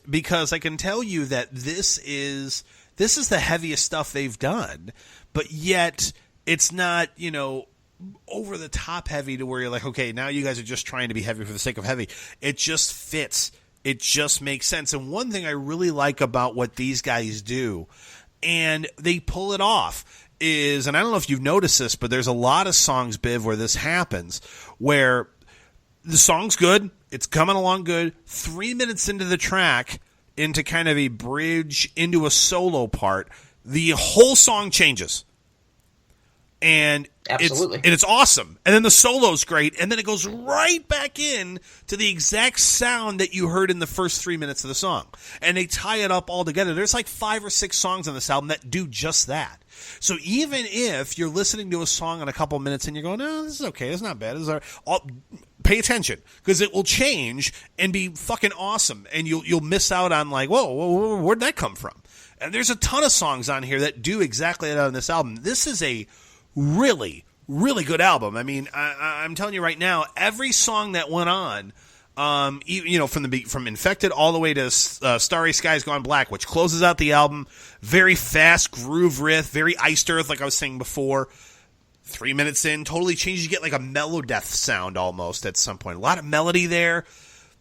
because I can tell you that this is the heaviest stuff they've done, but yet it's not, over the top heavy to where you're like, okay, now you guys are just trying to be heavy for the sake of heavy. It just fits. It just makes sense. And one thing I really like about what these guys do, and they pull it off, is, and I don't know if you've noticed this, but there's a lot of songs, Biv, where this happens, where the song's good, it's coming along good, 3 minutes into the track, into kind of a bridge, into a solo part, the whole song changes. And it's awesome. And then the solo's great, and then it goes right back in to the exact sound that you heard in the first 3 minutes of the song. And they tie it up all together. There's like 5 or 6 songs on this album that do just that. So even if you're listening to a song in a couple minutes and you're going, no, this is okay, it's not bad, pay attention, because it will change and be fucking awesome, and you'll miss out on like, whoa, where'd that come from? And there's a ton of songs on here that do exactly that on this album. This is a really, really good album. I mean, I'm telling you right now, every song that went on, from Infected all the way to Starry Skies Gone Black, which closes out the album, very fast groove riff, very Iced Earth, like I was saying before. 3 minutes in, totally changes. You get like a Melodeath sound almost at some point. A lot of melody there.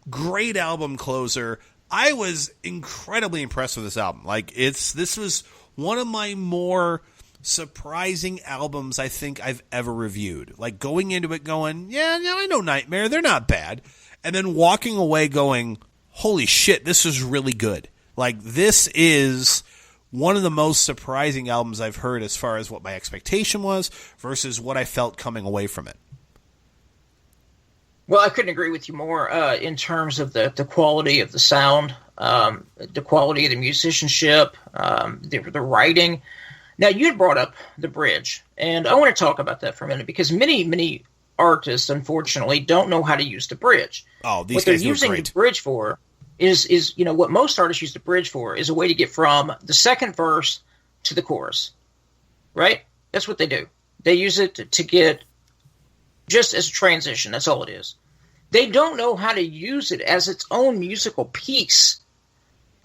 Great album closer. I was incredibly impressed with this album. Like, this was one of my more surprising albums I think I've ever reviewed. Like, going into it going, yeah, I know Nightmare, they're not bad. And then walking away going, holy shit, this is really good. Like, this is one of the most surprising albums I've heard as far as what my expectation was versus what I felt coming away from it. Well, I couldn't agree with you more in terms of the quality of the sound, the quality of the musicianship, the writing. Now, you had brought up the bridge, and I want to talk about that for a minute, because many artists, unfortunately, don't know how to use the bridge. Oh, these what guys they're using great. The bridge for is what most artists use the bridge for is a way to get from the second verse to the chorus, right? That's what they do. They use it to get just as a transition. That's all it is. They don't know how to use it as its own musical piece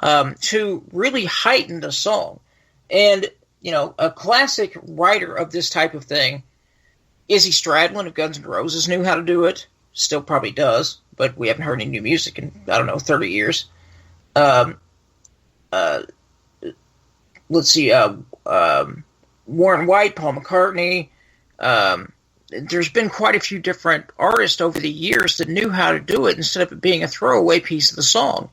to really heighten the song. And, a classic writer of this type of thing, Izzy Stradlin of Guns N' Roses knew how to do it. Still probably does, but we haven't heard any new music in, 30 years. Let's see, Warren White, Paul McCartney. There's been quite a few different artists over the years that knew how to do it instead of it being a throwaway piece of the song.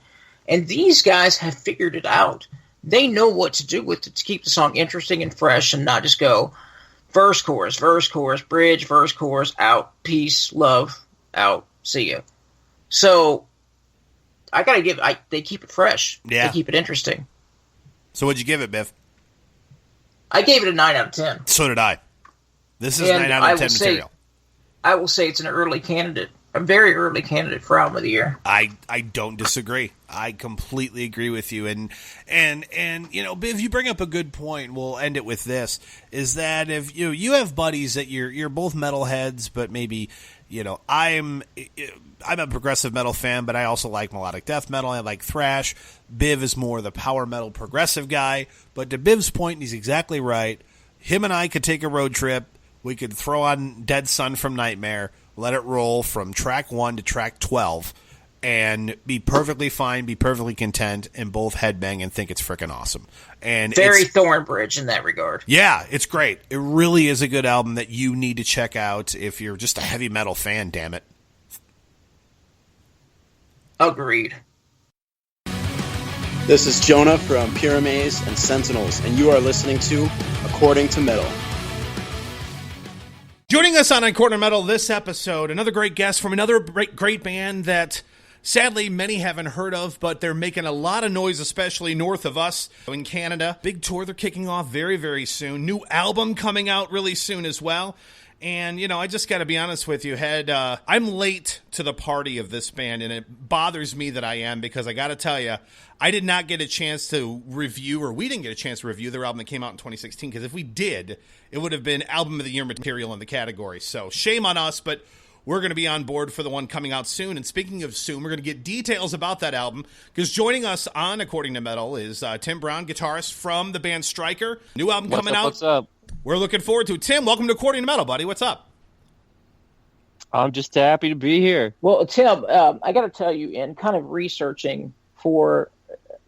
And these guys have figured it out. They know what to do with it to keep the song interesting and fresh and not just go verse, chorus, bridge, verse, chorus, out, peace, love, out, see ya. So I got to they keep it fresh. Yeah. They keep it interesting. So what'd you give it, Biff? I gave it a 9 out of 10. So did I. This is 9 out of 10 material. I will say it's an early candidate, a very early candidate for Album of the Year. I don't disagree. I completely agree with you. And Biv, you bring up a good point. We'll end it with this: is that if you have buddies that you're both metalheads, but maybe I'm a progressive metal fan, but I also like melodic death metal. I like thrash. Biv is more the power metal progressive guy. But to Biv's point, he's exactly right. Him and I could take a road trip. We could throw on Dead Sun from Nightmare, let it roll from track 1 to track 12, and be perfectly fine, be perfectly content, and both headbang and think it's freaking awesome. And very Thornbridge in that regard. Yeah, it's great. It really is a good album that you need to check out if you're just a heavy metal fan, damn it. Agreed. This is Jonah from Pyramaze and Sentinels, and you are listening to According to Metal. Joining us on Quarter Metal this episode, another great guest from another great band that sadly many haven't heard of, but they're making a lot of noise, especially north of us in Canada. Big tour they're kicking off very, very soon. New album coming out really soon as well. And, I just got to be honest with you, I'm late to the party of this band, and it bothers me that I am, because I got to tell you, I did not get a chance to review, or we didn't get a chance to review their album that came out in 2016, because if we did, it would have been Album of the Year material in the category. So shame on us, but we're going to be on board for the one coming out soon. And speaking of soon, we're going to get details about that album, because joining us on According to Metal is Tim Brown, guitarist from the band Stryker. New album coming out. What's up? We're looking forward to it. Tim, welcome to According to Metal, buddy. What's up? I'm just happy to be here. Well, Tim, I got to tell you, in kind of researching for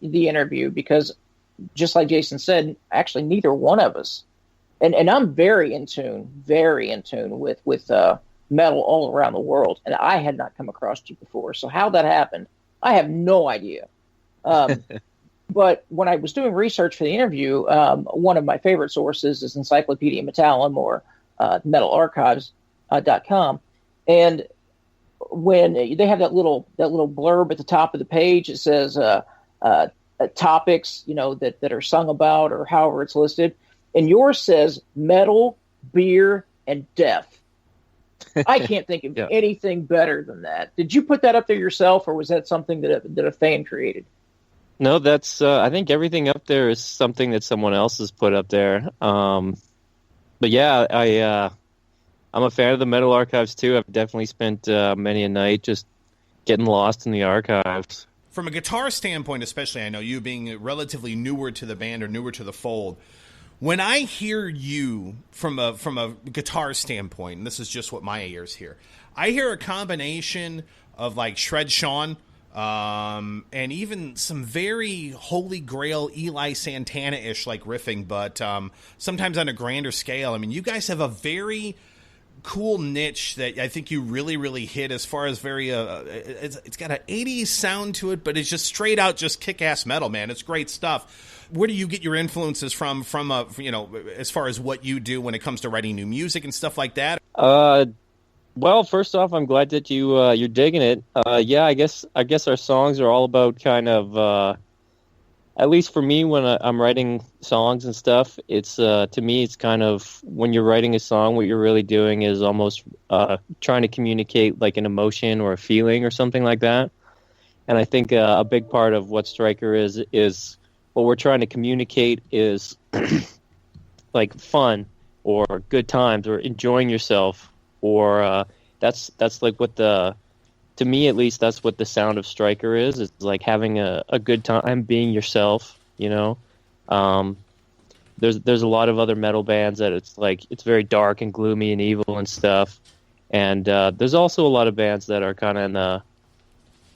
the interview, because just like Jason said, actually neither one of us, and I'm very in tune with metal all around the world, and I had not come across you before. So how that happened, I have no idea. But when I was doing research for the interview, one of my favorite sources is Encyclopedia Metallum, or metalarchives.com. And when they have that little blurb at the top of the page, it says topics, that are sung about, or however it's listed. And yours says metal, beer, and death. I can't think of anything better than that. Did you put that up there yourself, or was that something that a fan created? No, that's I think everything up there is something that someone else has put up there. But yeah, I'm a fan of the Metal Archives too. I've definitely spent many a night just getting lost in the archives. From a guitar standpoint, especially, I know you being relatively newer to the band or newer to the fold. When I hear you from a guitar standpoint, and this is just what my ears hear, I hear a combination of like Shred Sean, and even some very Holy Grail Eli Santana-ish like riffing, but sometimes on a grander scale. I mean, you guys have a very cool niche that I think you really, really hit, as far as very it's got an 80s sound to it, but it's just straight out just kick-ass metal, man. It's great stuff. Where do you get your influences from as far as what you do when it comes to writing new music and stuff like that? Well, first off, I'm glad that you're digging it. I guess our songs are all about kind of, at least for me, when I'm writing songs and stuff, it's to me, it's kind of, when you're writing a song, what you're really doing is almost trying to communicate like an emotion or a feeling or something like that. And I think a big part of what Stryker is what we're trying to communicate is like fun or good times or enjoying yourself, or that's like what to me at least, that's what the sound of Stryker is. It's like having a good time, being yourself, There's a lot of other metal bands that it's very dark and gloomy and evil and stuff. And there's also a lot of bands that are kind of in the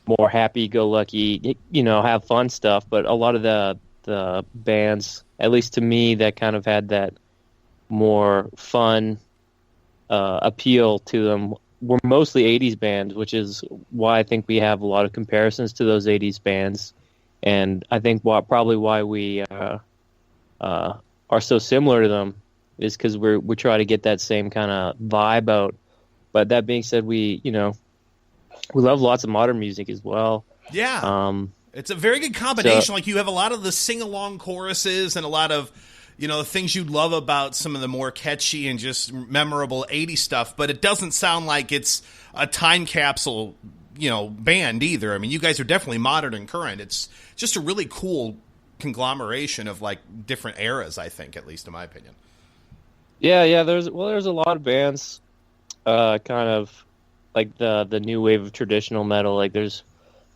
more happy-go-lucky, have fun stuff. But a lot of the bands, at least to me, that kind of had that more fun appeal to them, were mostly 80s bands, which is why I think we have a lot of comparisons to those 80s bands. And I think probably why we are so similar to them is because we try to get that same kind of vibe out. But that being said, we love lots of modern music as well. Yeah. It's a very good combination. Like, you have a lot of the sing-along choruses and a lot of, the things you love about some of the more catchy and just memorable 80s stuff, but it doesn't sound like it's a time capsule, band either. I mean, you guys are definitely modern and current. It's just a really cool conglomeration of, like, different eras, I think, at least in my opinion. Yeah, there's a lot of bands, kind of like the new wave of traditional metal. Like, there's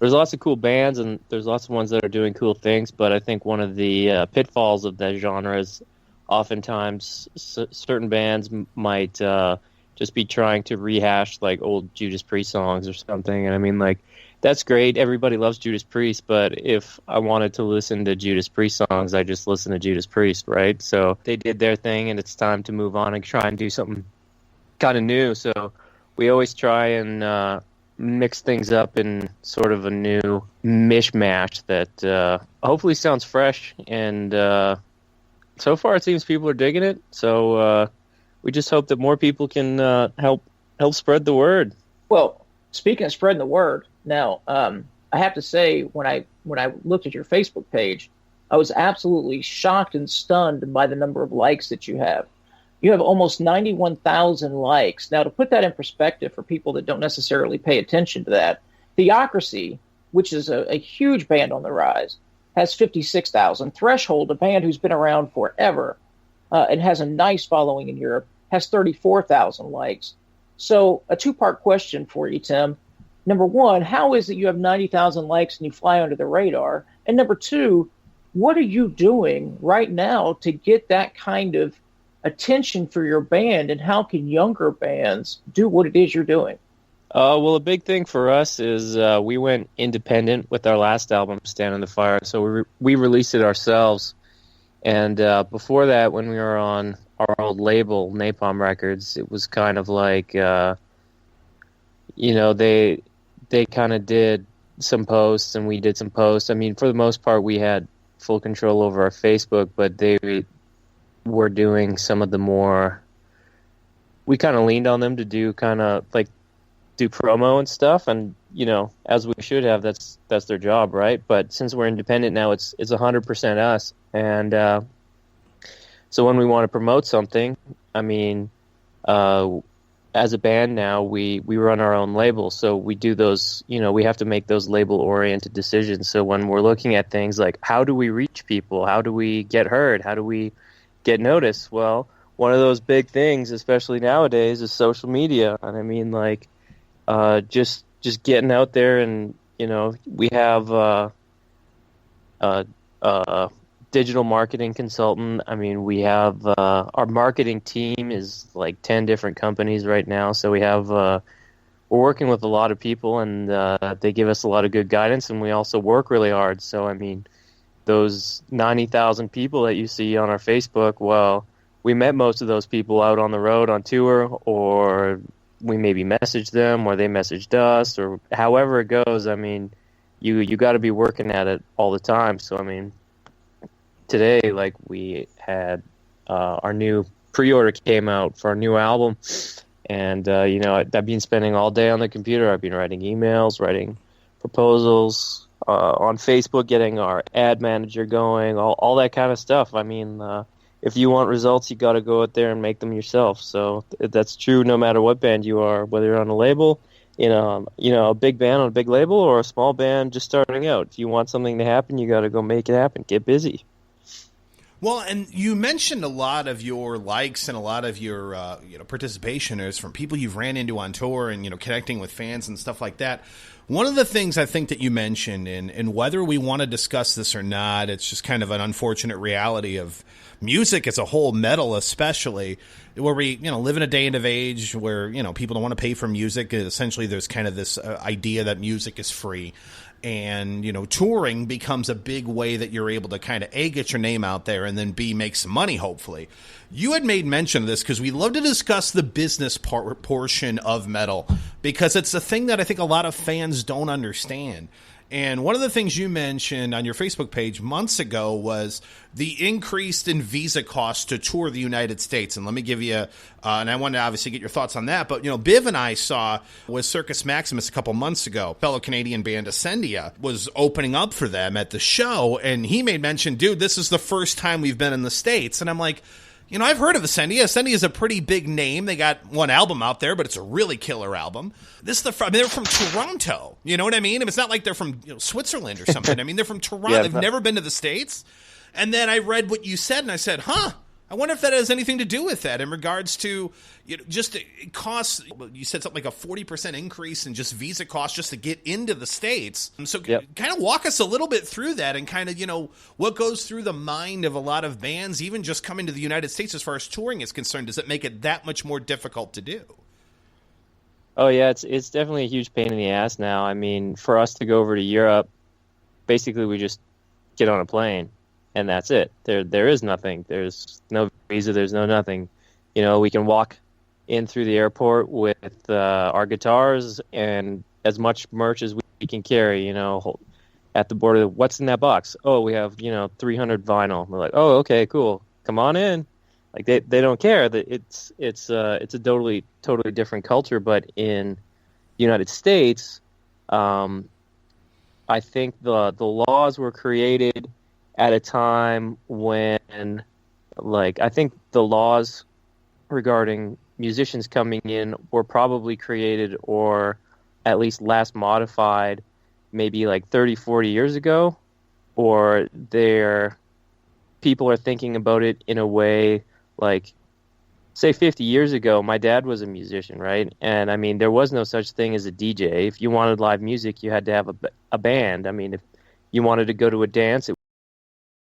lots of cool bands, and there's lots of ones that are doing cool things, but I think one of the pitfalls of that genre is oftentimes certain bands might just be trying to rehash like old Judas Priest songs or something. And I mean, like, that's great. Everybody loves Judas Priest, but if I wanted to listen to Judas Priest songs, I just listen to Judas Priest, right? So they did their thing, and it's time to move on and try and do something kind of new. So we always try and mix things up in sort of a new mishmash that hopefully sounds fresh, and so far it seems people are digging it, so we just hope that more people can help spread the word. Well, speaking of spreading the word, now I have to say, when I looked at your Facebook page, I was absolutely shocked and stunned by the number of likes that you have. You have almost 91,000 likes. Now, to put that in perspective for people that don't necessarily pay attention to that, Theocracy, which is a huge band on the rise, has 56,000. Threshold, a band who's been around forever and has a nice following in Europe, has 34,000 likes. So a two-part question for you, Tim. Number one, how is it you have 90,000 likes and you fly under the radar? And number two, what are you doing right now to get that kind of attention for your band, and how can younger bands do what it is you're doing? Well, a big thing for us is we went independent with our last album, Stand in the Fire. So we released it ourselves. And before that, when we were on our old label, Napalm Records, it was kind of like, they kind of did some posts and we did some posts. I mean, for the most part, we had full control over our Facebook, but they were doing some of the more, we kind of leaned on them to do do promo and stuff, and as we should have, that's their job, right? But since we're independent now, it's 100% us. And so when we want to promote something, I mean, as a band now, we run our own label, so we do those, we have to make those label-oriented decisions. So when we're looking at things like, how do we reach people? How do we get heard? How do we get noticed? Well, one of those big things, especially nowadays, is social media. And I mean, like, just getting out there, and we have a digital marketing consultant. I mean, we have our marketing team is like 10 different companies right now, so we have we're working with a lot of people, and they give us a lot of good guidance, and we also work really hard. So I mean, those 90,000 people that you see on our Facebook, well, we met most of those people out on the road on tour, or we maybe messaged them, or they messaged us, or however it goes. I mean, you got to be working at it all the time. So, I mean, today, like, we had our new pre-order came out for our new album, and, I've been spending all day on the computer. I've been writing emails, writing proposals, on Facebook, getting our ad manager going, all that kind of stuff. I mean, if you want results, you got to go out there and make them yourself. So that's true no matter what band you are, whether you're on a label, a big band on a big label, or a small band just starting out. If you want something to happen, you got to go make it happen. Get busy. Well, and you mentioned a lot of your likes and a lot of your participation is from people you've ran into on tour and connecting with fans and stuff like that. One of the things I think that you mentioned, and whether we want to discuss this or not, it's just kind of an unfortunate reality of music as a whole, metal especially, where we live in a day and age where people don't want to pay for music. Essentially, there's kind of this idea that music is free. And, touring becomes a big way that you're able to kind of, A, get your name out there, and then B, make some money, hopefully. You had made mention of this because we love to discuss the business portion of metal, because it's a thing that I think a lot of fans don't understand. And one of the things you mentioned on your Facebook page months ago was the increase in visa costs to tour the United States. And let me give you, and I wanted to obviously get your thoughts on that, but, Biv and I saw with Circus Maximus a couple months ago, fellow Canadian band Ascendia was opening up for them at the show. And he made mention, dude, this is the first time we've been in the States. And I'm like, I've heard of Ascendia. Ascendia is a pretty big name. They got one album out there, but it's a really killer album. They're from Toronto. You know what I mean? It's not like they're from Switzerland or something. I mean, they're from Toronto. Yeah, they've never been to the States. And then I read what you said, and I said, I wonder if that has anything to do with that in regards to just it costs. You said something like a 40% increase in just visa costs just to get into the States. So kind of walk us a little bit through that and kind of, what goes through the mind of a lot of bands, even just coming to the United States as far as touring is concerned. Does it make it that much more difficult to do? Oh, yeah, it's definitely a huge pain in the ass now. I mean, for us to go over to Europe, basically we just get on a plane. And that's it. There is nothing. There's no visa. There's no nothing. We can walk in through the airport with our guitars and as much merch as we can carry. At the border, what's in that box? Oh, we have 300 vinyl. We're like, oh, okay, cool. Come on in. Like they don't care. That it's a totally different culture. But in the United States, I think the laws were created at a time when, I think the laws regarding musicians coming in were probably created or at least last modified maybe 30, 40 years ago, or people are thinking about it in a way say 50 years ago, my dad was a musician, right? And I mean, there was no such thing as a DJ. If you wanted live music, you had to have a band. I mean, if you wanted to go to a dance, it